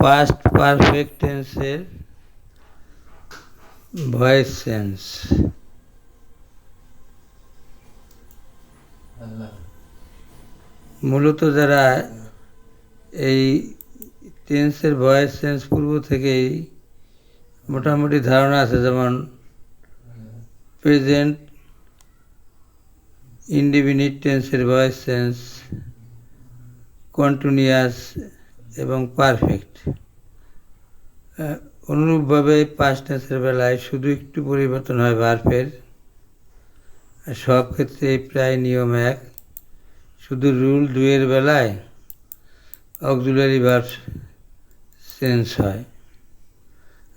Past perfect টেন্সের voice change. মূলত যারা এই টেন্সের ভয়েস চেঞ্জ পূর্ব থেকেই মোটামুটি ধারণা আছে, যেমন প্রেজেন্ট ইনডিফিনিট টেন্সের ভয়েস চেঞ্জ, কন্টিনিউয়াস এবং পারফেক্ট। অনুরূপভাবে পাস্ট টেন্সের বেলায় শুধু একটু পরিবর্তন হয় ভার্বের, সব ক্ষেত্রে প্রায় নিয়ম এক। শুধু রুল 2 বেলায় অক্সিলারি ভার্ব চেঞ্জ হয়,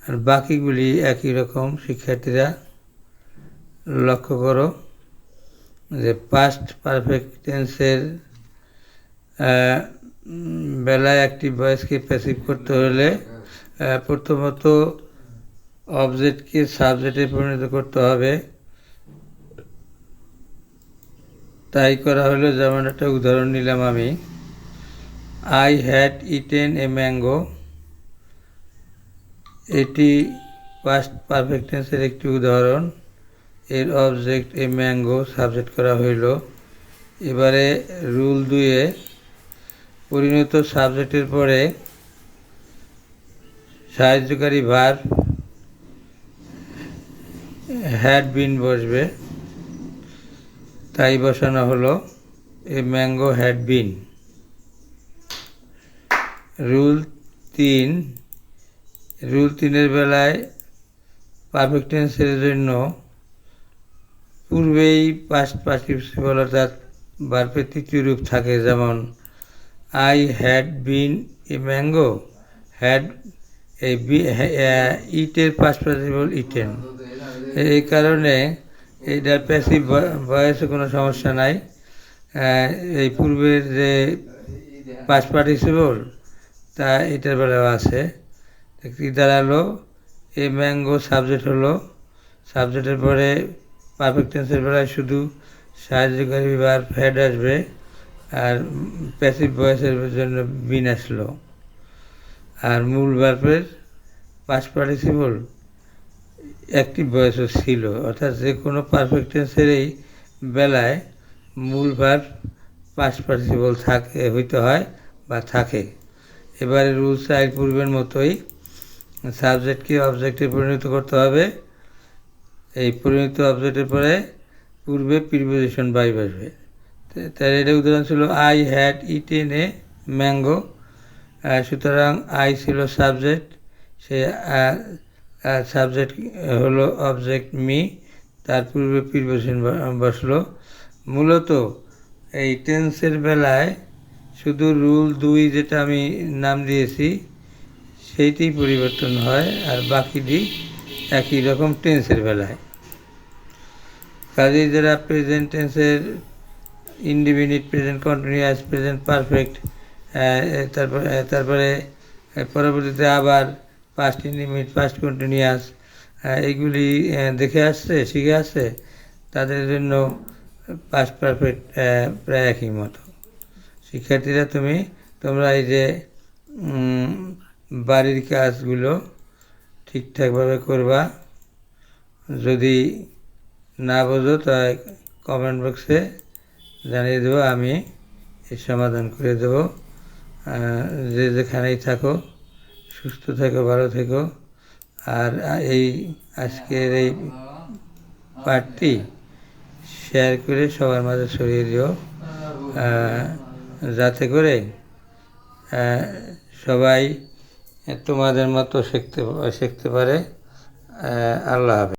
আর বাকিগুলি একই রকম। শিক্ষার্থীরা লক্ষ্য করো যে পাস্ট পারফেক্ট টেন্সের বেলায় অ্যাক্টিভ ভয়েসকে প্যাসিভ করতে হলে প্রথমত অবজেক্টকে সাবজেক্টে পরিণত করতে হবে। তাই করা হলো, যেমন একটা উদাহরণ নিলাম আমি, I had eaten a mango. এটি পাস্ট পারফেক্ট টেন্সের একটি উদাহরণ। এর অবজেক্ট এ ম্যাঙ্গো সাবজেক্ট করা হইল। এবারে রুল 2-এ পরিণত সাবজেক্টের পরে সাহায্যকারী ভার্ব হ্যাড বিন বসবে, তাই বসানো হলো a mango had been. Rule 3-এর বেলায় পারফেক্ট টেন্সের জন্য পূর্বেই পাস্ট পার্টিসিপল অর্থাৎ ভার্বের তৃতীয় রূপ থাকে, যেমন I had been A mango. Had এই ইটের পাস্ট পার্টিসিপল ইটেন। এই কারণে এইটার প্যাসিভ ভয়েসে কোনো সমস্যা নাই। এই পূর্বের যে পাস্ট পার্টিসিপল তা এটার বেলাও আছে। কী দাঁড়ালো, এ ম্যাঙ্গো সাবজেক্ট হলো, সাবজেক্টের পরে পারফেক্ট টেন্সের বেলায় শুধু সাহায্যকারী ভার্ব হ্যাড আসবে, আর প্যাসিভ ভয়েসের জন্য বিন আসলো। আর মূল ভার্বের পাস্ট পার্টিসিপল অ্যাক্টিভ ভয়েসও ছিল, অর্থাৎ যে কোনো পারফেক্ট টেন্সের এই বেলায় মূল ভার্ব পাস্ট পার্টিসিপল হইতে হয় বা থাকে। এবারে রুল 4 পূর্বের মতোই সাবজেক্টকে অবজেক্টে পরিণত করতে হবে। এই পরিণত অবজেক্টের পরে পূর্বে প্রিপোজিশন বাই আসবে। তার এটা উদাহরণ ছিল I had eaten a mango. সুতরাং আই ছিল সাবজেক্ট, সে সাবজেক্ট হলো অবজেক্ট মি, তার পূর্বে প্রিপোজিশন বসলো। মূলত এই টেন্সের বেলায় শুধু রুল 2 যেটা আমি নাম দিয়েছি সেইটি পরিবর্তন হয়, আর বাকিটি একই রকম টেন্সের বেলায়। কাজেই যারা প্রেজেন্ট টেন্সের indefinite, present continuous, present perfect, তারপরে পরবর্তীতে আবার পাস্ট ইনডিফিনিট, পাস্ট কন্টিনিউয়াস এইগুলি দেখে আসছে, শিখে আসছে, তাদের জন্য পাস্ট পারফেক্ট প্রায় একই মতো। শিক্ষার্থীরা তোমরা এই যে বাড়ির কাজগুলো ঠিকঠাকভাবে করবা। যদি না বোঝো তাই কমেন্ট বক্সে জানিয়ে দেবো, আমি এর সমাধান করে দেবো। যে যেখানেই থাকো সুস্থ থেকো, ভালো থেকো। আর এই আজকের এই পাঠটি শেয়ার করে সবার মাঝে ছড়িয়ে দিও, যাতে করে সবাই তোমাদের মতো শিখতে পারে। আল্লাহ হাফেজ।